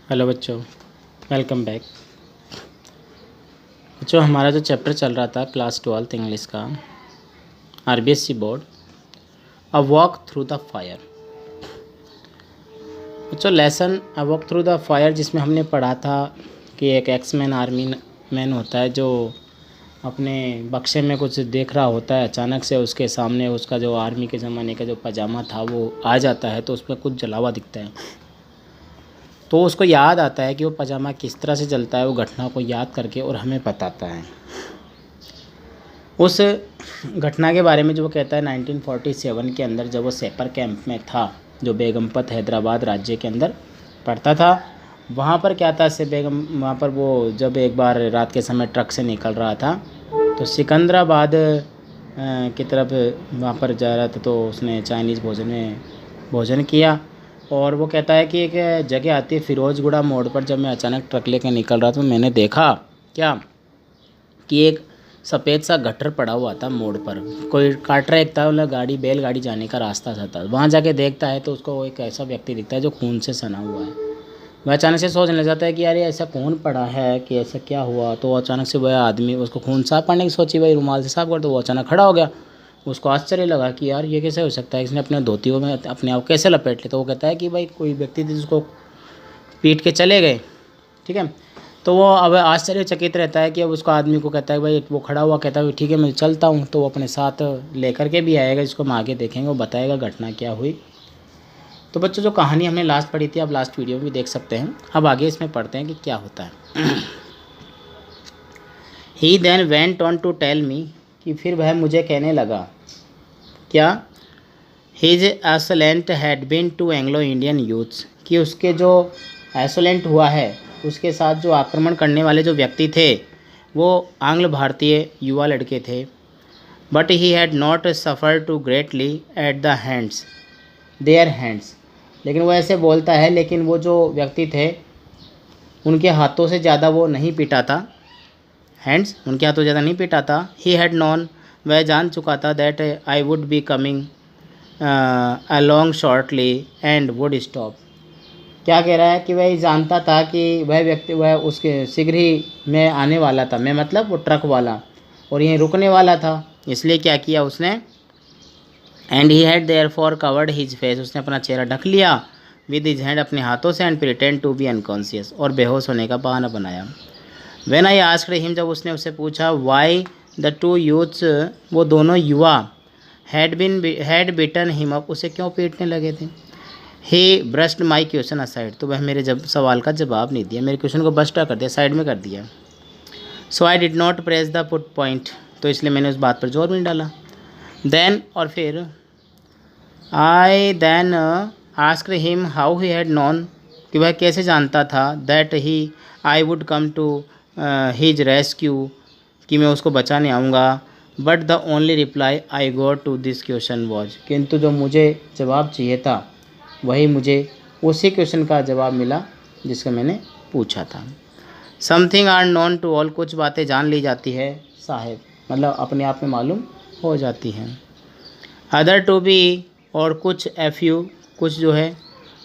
Hello बच्चों, welcome back. बच्चों, हमारा जो चैप्टर चल रहा था क्लास 12th इंग्लिश का, RBSC board, a walk through the fire. बच्चों, lesson a walk through the fire जिसमें हमने पढ़ा था कि एक एक्समैन आर्मी मैन होता है जो अपने बक्से में कुछ देख रहा होता है। अचानक से उसके सामने उसका जो आर्मी के ज़माने का जो पजामा था वो आ जाता है, तो उसमें कुछ जला हुआ दिखता है। तो उसको याद आता है कि वो पजामा किस तरह से जलता है, वो घटना को याद करके और हमें बताता है। उस घटना के बारे में जो वो कहता है 1947 के अंदर जब वो सेपर कैंप में था, जो बेगमपत हैदराबाद राज्य के अंदर पड़ता था। वहाँ पर क्या था से बेगम वहाँ पर वो जब एक बार रात के समय ट्रक से निकल रहा था तो सिकंदराबाद की तरफ वहाँ पर जा रहा था, तो उसने चाइनीज़ भोजन में भोजन किया। और वो कहता है कि एक जगह आती है फिरोजगुड़ा मोड़ पर, जब मैं अचानक ट्रक लेकर निकल रहा था तो मैंने देखा क्या कि एक सफ़ेद सा गट्टर पड़ा हुआ था मोड़ पर। कोई ट्रैक था, मतलब गाड़ी बैलगाड़ी जाने का रास्ता था। वहाँ जाके देखता है तो उसको एक ऐसा व्यक्ति दिखता है जो खून से सना हुआ है। वह अचानक से सोचने लग जाता है कि यार ये ऐसा कौन पड़ा है, कि ऐसा क्या हुआ। तो अचानक से वह आदमी उसको खून साफ करने की सोची, भाई रुमाल से साफ कर, तो वो अचानक खड़ा हो गया। उसको आश्चर्य लगा कि यार ये कैसे हो सकता है, इसने अपने धोतियों में अपने आप कैसे लपेट लिया। तो वो कहता है कि भाई कोई व्यक्ति थे जिसको पीट के चले गए, ठीक है। तो वो अब आश्चर्यचकित रहता है कि अब उसको आदमी को कहता है भाई, वो खड़ा हुआ कहता है ठीक है मैं चलता हूँ। तो वो अपने साथ लेकर के भी आएगा, जिसको हम आगे देखेंगे, वो बताएगा घटना क्या हुई। तो बच्चों, जो कहानी हमने लास्ट पढ़ी थी आप लास्ट वीडियो में भी देख सकते हैं। अब आगे इसमें पढ़ते हैं कि क्या होता है। He then went on to tell me, कि फिर वह मुझे कहने लगा क्या, his assailant had been two Anglo Indian youths, कि उसके जो एसोलेंट हुआ है, उसके साथ जो आक्रमण करने वाले जो व्यक्ति थे वो आंग्ल भारतीय युवा लड़के थे। But he had not suffer to greatly at the hands their hands, लेकिन वो ऐसे बोलता है, लेकिन वो जो व्यक्ति थे उनके हाथों से ज़्यादा वो नहीं पीटा था। हैंड्स, उनके हाथों ज़्यादा नहीं पीटा था। ही हैड नॉन, वह जान चुका था, that I would be coming along shortly and would stop. क्या कह रहा है कि वह जानता था कि वह व्यक्ति वह उसके शीघ्र ही मैं आने वाला था, मैं मतलब वो ट्रक वाला, और यहीं रुकने वाला था। इसलिए क्या किया उसने, and he had there for covered his face, उसने अपना चेहरा ढक लिया विद हिज हैंड, अपने हाथों से, and pretend to be unconscious, और बेहोश होने का बहाना बनाया। व्हेन आई आस्क्ड हिम, जब उसने उससे पूछा, वाई द टू यूथ्स, वो दोनों युवा, हैड बिटन हिम अप, उसे क्यों पीटने लगे थे। ही ब्रश्ड माई क्वेश्चन असाइड, तो वह मेरे सवाल का जवाब नहीं दिया, मेरे क्वेश्चन को बस्ट कर दिया, साइड में कर दिया। So I did not press the put point, तो इसलिए मैंने उस बात पर जोर नहीं डाला। देन, और फिर I then asked him how he had known, कि वह कैसे जानता था, that he I would come to his rescue, कि मैं उसको बचाने आऊँगा। But the only reply I got to this question was, किंतु जो मुझे जवाब चाहिए था वही मुझे उसी क्वेश्चन का जवाब मिला जिसका मैंने पूछा था। Something are known to all, कुछ बातें जान ली जाती है साहेब, मतलब अपने आप में मालूम हो जाती हैं। अदर टू बी, और कुछ एफ्यू, कुछ जो है,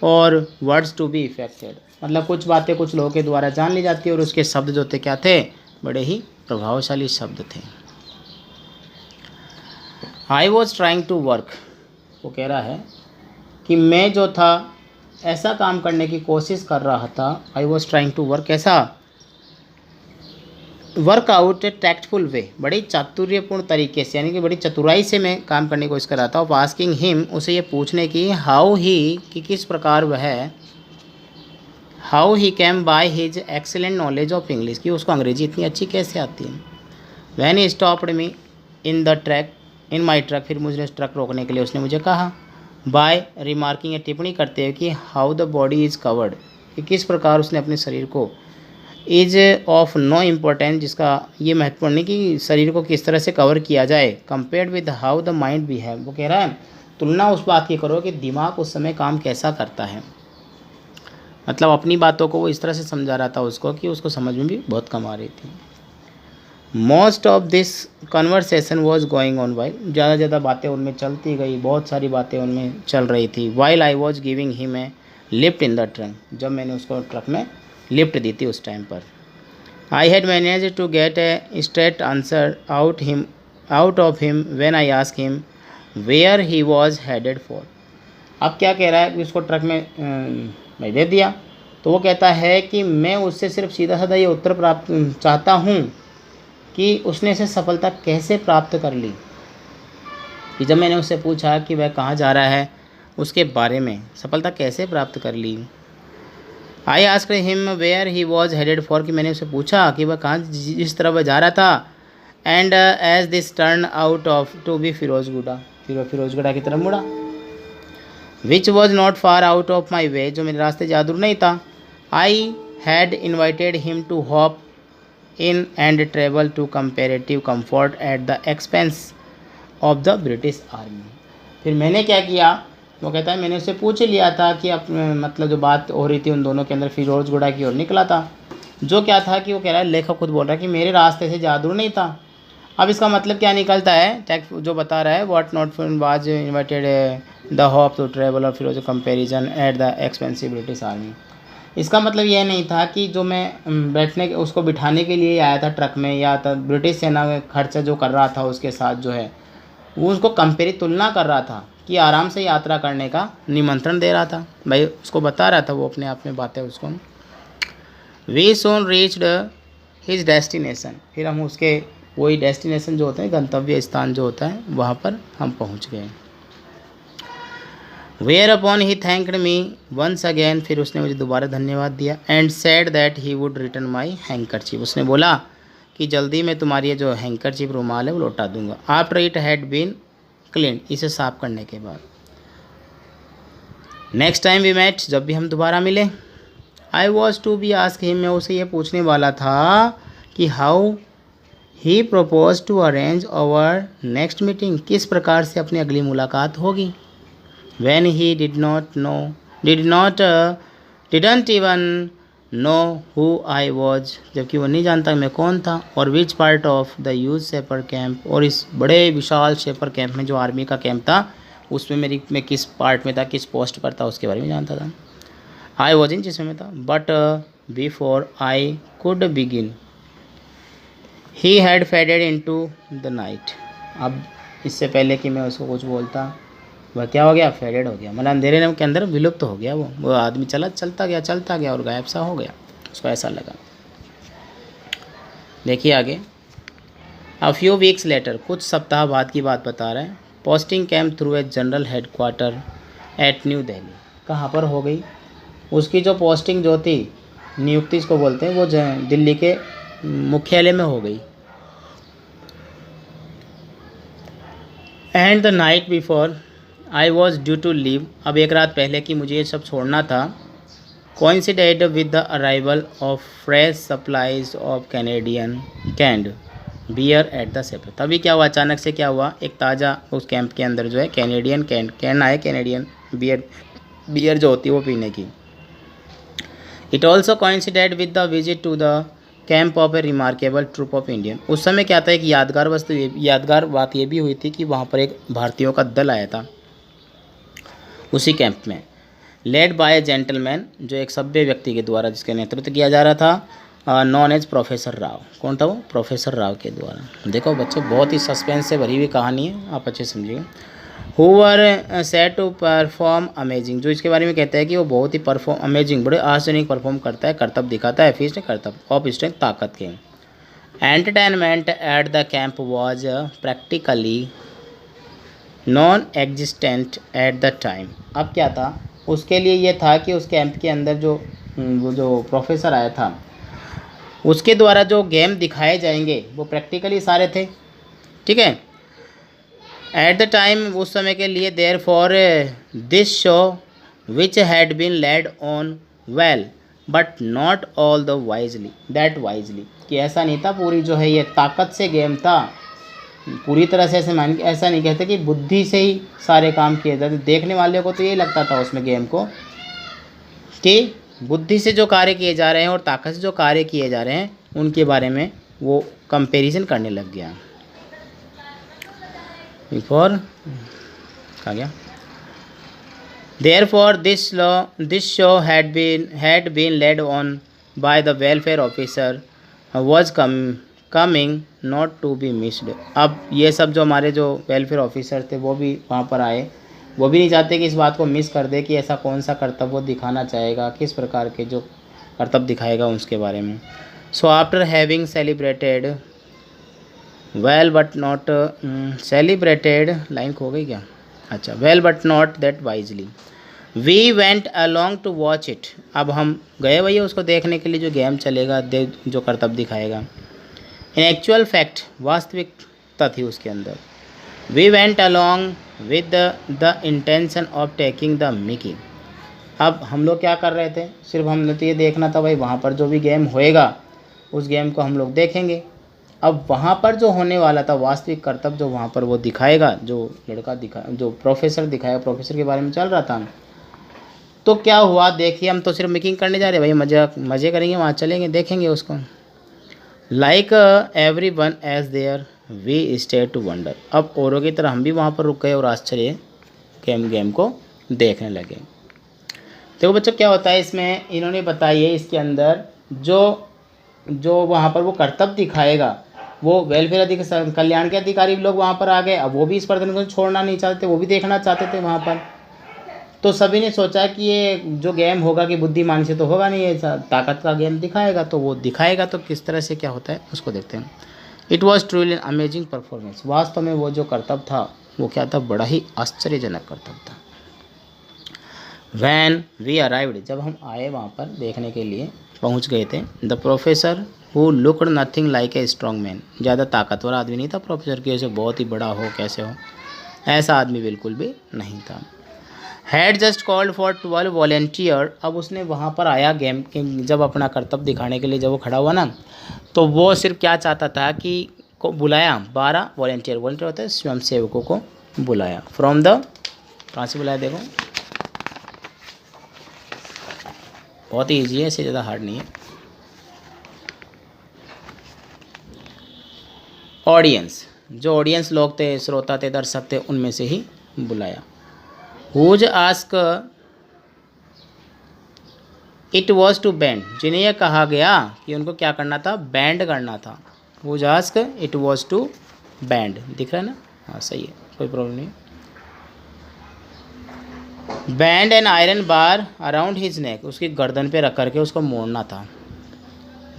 और वर्ड्स टू बी इफेक्टेड, मतलब कुछ बातें कुछ लोगों के द्वारा जान ली जाती है और उसके शब्द जो थे क्या थे, बड़े ही प्रभावशाली शब्द थे। I was trying to work, वो कह रहा है कि मैं जो था ऐसा काम करने की कोशिश कर रहा था। I was trying to work, ऐसा work out a tactful way, बड़ी चातुर्यपूर्ण तरीके से, यानी कि बड़ी चतुराई से मैं काम करने की कोशिश कर रहा था। और आस्किंग हिम, उसे ये पूछने की, हाउ ही, कि किस प्रकार वह, how he cam by his excellent knowledge of English, कि उसको अंग्रेजी इतनी अच्छी कैसे आती है। When he stopped me in the track, in my truck, फिर मुझे ट्रक रोकने के लिए उसने मुझे कहा, बाय रिमार्किंग, या टिप्पणी करते हुए, कि how the body is covered, कि किस प्रकार उसने अपने शरीर को, इज ऑफ नो इम्पोर्टेंस, जिसका ये महत्वपूर्ण नहीं कि शरीर को किस तरह से कवर किया जाए, compared with how the mind भी है। वो कह रहा है तुलना उस बात की करो कि दिमाग उस समय काम कैसा करता है। मतलब अपनी बातों को वो इस तरह से समझा रहा था उसको कि उसको समझ में भी बहुत कम आ रही थी। Most of this conversation was going on while, ज़्यादा बातें उनमें चलती गई, बहुत सारी बातें उनमें चल रही थी। While I was giving him a lift in the trunk, जब मैंने उसको ट्रक में लिफ्ट दी थी उस टाइम पर। I had manage to get a straight answer out of him when I ask him where he was headed for. अब क्या कह रहा है कि उसको ट्रक में मैं दे दिया, तो वो कहता है कि मैं उससे सिर्फ सीधा साधा ये उत्तर प्राप्त चाहता हूँ कि उसने इसे सफलता कैसे प्राप्त कर ली। कि जब मैंने उससे पूछा कि वह कहाँ जा रहा है, उसके बारे में सफलता कैसे प्राप्त कर ली। I asked him where he was headed for, कि मैंने उससे पूछा कि वह कहाँ जिस तरह वह जा रहा था। And as this turn out of to be Ferozguda, फिर वह फिरोजगुड़ा की तरफ मुड़ा। Which was not far out of my way, जो मेरे रास्ते ज़्यादा दूर नहीं था। I had invited him to hop in and travel to comparative comfort at the expense of the British army. फिर मैंने क्या किया, वो कहता है मैंने उससे पूछ लिया था कि मतलब जो बात हो रही थी उन दोनों के अंदर, फिरोजगुड़ा की ओर निकला था। जो क्या था कि वो कह रहा है, लेखक खुद बोल रहा है कि मेरे रास्ते से ज़्यादा दूर नहीं था। अब इसका मतलब क्या निकलता है, टेक्स्ट जो बता रहा है, what not was invited the hope to travel और फिर comparison at the expensive British army. इसका मतलब यह नहीं था कि जो मैं बैठने उसको बिठाने के लिए आया था ट्रक में, या था ब्रिटिश सेना में खर्चा जो कर रहा था उसके साथ जो है, वो उसको तुलना कर रहा था कि आराम से यात्रा करने का निमंत्रण दे रहा था। भाई उसको बता रहा था वो अपने आप में बातें उसको। We soon reached his destination, फिर हम उसके वही डेस्टिनेशन जो होते हैं, गंतव्य स्थान जो होता है, वहाँ पर हम पहुँच गए। Whereupon he thanked me once again, फिर उसने मुझे दोबारा धन्यवाद दिया। And said that he would return my handkerchief, उसने बोला कि जल्दी मैं तुम्हारी जो हैंकरचीफ रुमाल है वो लौटा दूंगा। After it had been clean, इसे साफ करने के बाद। नेक्स्ट टाइम वी मेट, जब भी हम दोबारा मिले, I was to be ask him, मैं उसे ये पूछने वाला था कि how he propose to arrange our next meeting, किस प्रकार से अपनी अगली मुलाकात होगी। When he didn't even know who I was, जबकि वो नहीं जानता मैं कौन था। और which part of the youth shepherd camp, और इस बड़े विशाल शेपर कैंप में जो आर्मी का कैंप था उसमें मैं किस पार्ट में था, किस पोस्ट पर था, उसके बारे में जानता था। I was in, जिसमें मैं था। But before I could begin he had faded into the night, अब इससे पहले कि मैं उसको कुछ बोलता वह क्या हो गया, फेडेड हो गया, मतलब अंधेरे के अंदर विलुप्त हो गया। वो आदमी चलता गया और गायब सा हो गया, उसको ऐसा लगा। देखिए आगे, अ फ्यू वीक्स लेटर, कुछ सप्ताह बाद की बात बता रहे हैं। Posting came through a general headquarter at New Delhi, कहाँ पर हो गई, उसकी जो पोस्टिंग जो थी, नियुक्ति इसको बोलते हैं, वो दिल्ली के मुख्यालय में हो गई। And the night before I was due to leave, अब एक रात पहले कि मुझे ये सब छोड़ना था, coincided with the arrival of fresh supplies of Canadian canned beer at the sapper. तभी क्या हुआ, अचानक से क्या हुआ, एक ताज़ा उस कैंप के अंदर जो है कैनेडियन कैन आए, कैनेडियन बियर जो होती है वो पीने की। It also coincided with the visit to the camp of a remarkable troop of Indian. उस समय क्या था, एक यादगार बात ये भी हुई थी कि वहाँ पर एक भारतीयों का दल आया था उसी कैंप में, लेड बाय ए जेंटलमैन, जो एक सभ्य व्यक्ति के द्वारा जिसका नेतृत्व किया जा रहा था, नॉन एज प्रोफेसर राव। कौन था वो, प्रोफेसर राव के द्वारा। देखो बच्चे, बहुत ही सस्पेंस से भरी हुई कहानी है, आप अच्छे समझिए। Who were set to perform amazing, जो इसके बारे में कहता है कि वो बहुत ही अमेजिंग, बड़े आश्चर्य परफॉर्म करता है, करतब दिखाता है, फीस्ट करतब ऑफ स्ट्रेंथ, ताकत के। Entertainment at the camp was practically non existent at the time. अब क्या था, उसके लिए ये था कि उस कैंप के अंदर वो जो प्रोफेसर आया था उसके द्वारा जो गेम दिखाए जाएंगे वो प्रैक्टिकली सारे थे, ठीक है। एट द टाइम, उस समय के लिए, there for this show which had been laid on well but not all the wisely कि ऐसा नहीं था पूरी जो है ये ताकत से गेम था, पूरी तरह से ऐसा नहीं कहते कि बुद्धि से ही सारे काम किए जाते। देखने वाले को तो ये लगता था उसमें गेम को कि बुद्धि से जो कार्य किए जा रहे हैं और ताकत से जो कार्य किए जा रहे हैं उनके बारे में वो कंपैरिजन करने लग गया। बिफोर कहा गया, Therefore, this show had been led on by the welfare officer was coming not to be missed. अब ये सब जो हमारे जो वेलफेयर ऑफिसर थे वो भी वहाँ पर आए, वो भी नहीं चाहते कि इस बात को मिस कर दे कि ऐसा कौन सा कर्तव्य वो दिखाना चाहेगा, किस प्रकार के जो कर्तव्य दिखाएगा उसके बारे में. So after having celebrated well but not celebrated line खो गई क्या, अच्छा, well but not that wisely we went along to watch it. अब हम गए भैया उसको देखने के लिए जो गेम चलेगा, जो कर्तव्य दिखाएगा. इन एक्चुअल फैक्ट वास्तविकता थी उसके अंदर. We went along with the intention of taking the mickey. अब हम लोग क्या कर रहे थे, सिर्फ हमने तो ये देखना था भाई वहाँ पर जो भी गेम होएगा उस गेम को हम लोग देखेंगे. अब वहाँ पर जो होने वाला था वास्तविक कर्तव्य जो वहाँ पर वो दिखाएगा, जो लड़का जो प्रोफेसर दिखाएगा, प्रोफेसर के बारे में चल रहा था. तो क्या हुआ देखिए, हम तो सिर्फ मेकिंग करने जा रहे हैं भाई, मज़े करेंगे, वहाँ चलेंगे देखेंगे उसको. Like every one as there we stay to wonder. अब औरों की तरह हम भी वहाँ पर रुक गए और आश्चर्य गेम को देखने लगे. देखो बच्चों क्या होता है इसमें, इन्होंने बताई है इसके अंदर जो वहाँ पर वो कर्तव्य दिखाएगा, वो वेलफेयर कल्याण के अधिकारी लोग वहाँ पर आ गए. अब वो भी इस प्रदर्शन को छोड़ना नहीं चाहते, वो भी देखना चाहते थे वहाँ पर. तो सभी ने सोचा कि ये जो गेम होगा कि बुद्धिमान से तो होगा नहीं, ये ताकत का गेम दिखाएगा, तो वो दिखाएगा तो किस तरह से क्या होता है उसको देखते हैं. It was truly an amazing performance. वास्तव में वो जो कर्तव्य था वो क्या था, बड़ा ही आश्चर्यजनक कर्तव्य था. वैन वी अराइव्ड, जब हम आए वहाँ पर देखने के लिए पहुँच गए थे. The professor who looked nothing like a strong man. ज़्यादा ताकतवर आदमी नहीं था प्रोफेसर की वजह से, बहुत ही बड़ा हो कैसे हो ऐसा आदमी बिल्कुल भी नहीं था. Had just called for 12 volunteer. अब उसने वहाँ पर आया गेम के जब अपना कर्तव्य दिखाने के लिए जब वो खड़ा हुआ ना, तो वो सिर्फ क्या चाहता था कि को बुलाया 12 वॉलेंटियर होता है स्वयंसेवकों को बुलाया. फ्रॉम द, कहाँ से बुलाया देखो, बहुत ही ईजी है, इससे ज़्यादा हार्ड नहीं है. ऑडियंस, जो ऑडियंस लोग थे, श्रोता थे, दर्शक थे, उनमें से ही बुलाया. Whose ask it was to bend. जिन्हें यह कहा गया कि उनको क्या करना था, बैंड करना था. Whose ask it was to bend. दिख रहा है ना, हाँ सही है, कोई प्रॉब्लम नहीं. Band an iron bar around his neck. उसकी गर्दन पे रख करके उसको मोड़ना था.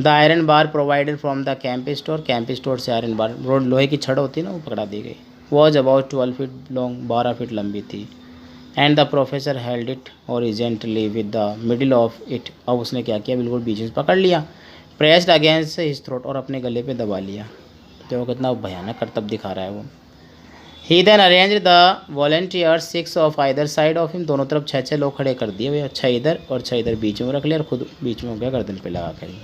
The iron bar provided from the camp store. Camp store से आयरन बार, लोहे की छड़ होती है ना, वो पकड़ा दी गई. Was about 12 feet long, 12 feet लंबी थी. And the professor held it horizontally with the middle of it. अब उसने क्या किया, बिल्कुल बीच में पकड़ लिया. प्रेस्ड अगेंस्ट हिज थ्रोट, और अपने गले पे दबा लिया. देखो कितना भयानक कर्तव्य दिखा रहा है वो. He then arrange the volunteer 6 of either side of him. दोनों तरफ 6 लोग खड़े कर दिए भैया, 6 इधर और 6 इधर बीच में रख लिया, और खुद बीच में हो गया गर्दन पे लगा कर.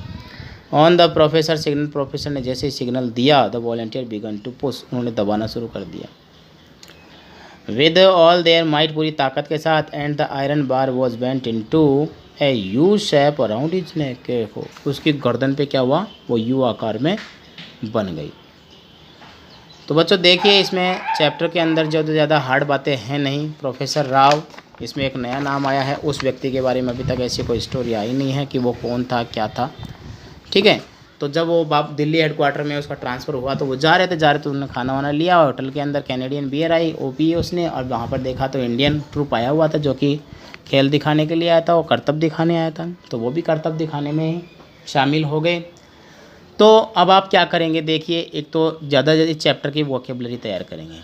On the professor signal. Professor ने जैसे सिग्नल दिया, the volunteer began to push. उन्होंने दबाना शुरू कर दिया. विद ऑल देयर माइट, पूरी ताकत के साथ. And the iron bar was bent into a U shape around his neck. उसकी गर्दन पे क्या हुआ, वो यू आकार में बन गई. तो बच्चों देखिए इसमें चैप्टर के अंदर जो ज़्यादा हार्ड बातें हैं नहीं. प्रोफेसर राव, इसमें एक नया नाम आया है, उस व्यक्ति के बारे में अभी तक ऐसी कोई स्टोरी आई नहीं है कि वो कौन था क्या था. ठीक है, तो जब वो बाप दिल्ली हेडक्वार्टर में उसका ट्रांसफ़र हुआ तो वो जा रहे थे तो उन्होंने खाना वाना लिया. होटल के अंदर कैनेडियन बियर आई, वो पी उसने, और वहाँ पर देखा तो इंडियन ट्रूप आया हुआ था जो कि खेल दिखाने के लिए आया था, वो कर्तव्य दिखाने आया था. तो वो भी कर्तव्य दिखाने में ही शामिल हो गए. तो अब आप क्या करेंगे देखिए, एक तो ज़्यादा इस चैप्टर की वोकेबलरी तैयार करेंगे.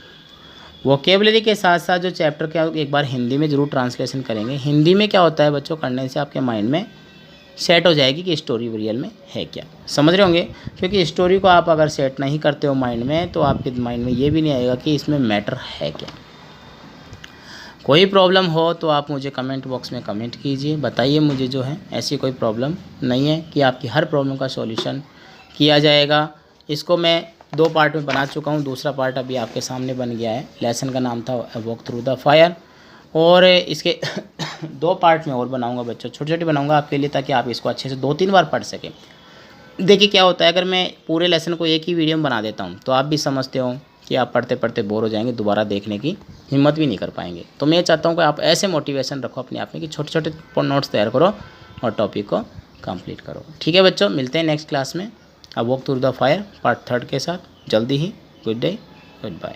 वोकेबलरी के साथ साथ जो चैप्टर का एक बार हिंदी में ज़रूर ट्रांसलेशन करेंगे. हिंदी में क्या होता है बच्चों, करने से आपके माइंड में सेट हो जाएगी कि स्टोरी रियल में है क्या. समझ रहे होंगे, क्योंकि स्टोरी को आप अगर सेट नहीं करते हो माइंड में तो आपके माइंड में ये भी नहीं आएगा कि इसमें मैटर है क्या. कोई प्रॉब्लम हो तो आप मुझे कमेंट बॉक्स में कमेंट कीजिए, बताइए मुझे जो है ऐसी कोई प्रॉब्लम नहीं है कि आपकी हर प्रॉब्लम का सॉल्यूशन किया जाएगा. इसको मैं 2 पार्ट में बना चुका हूँ, दूसरा पार्ट अभी आपके सामने बन गया है. लेसन का नाम था वॉक थ्रू द फायर, और इसके 2 पार्ट में और बनाऊंगा बच्चों, छोटे छोटे बनाऊंगा आपके लिए, ताकि आप इसको अच्छे से 2-3 बार पढ़ सकें. देखिए क्या होता है, अगर मैं पूरे लेसन को एक ही वीडियो में बना देता हूँ तो आप भी समझते हो कि आप पढ़ते पढ़ते बोर हो जाएंगे, दोबारा देखने की हिम्मत भी नहीं कर पाएंगे। तो मैं चाहता हूँ कि आप ऐसे मोटिवेशन रखो अपने आप में कि छोटे छोटे नोट्स तैयार करो और टॉपिक को कंप्लीट करो। ठीक है बच्चों, मिलते हैं नेक्स्ट क्लास में। अब walk through the fire part 3 के साथ जल्दी ही। Good day, good bye.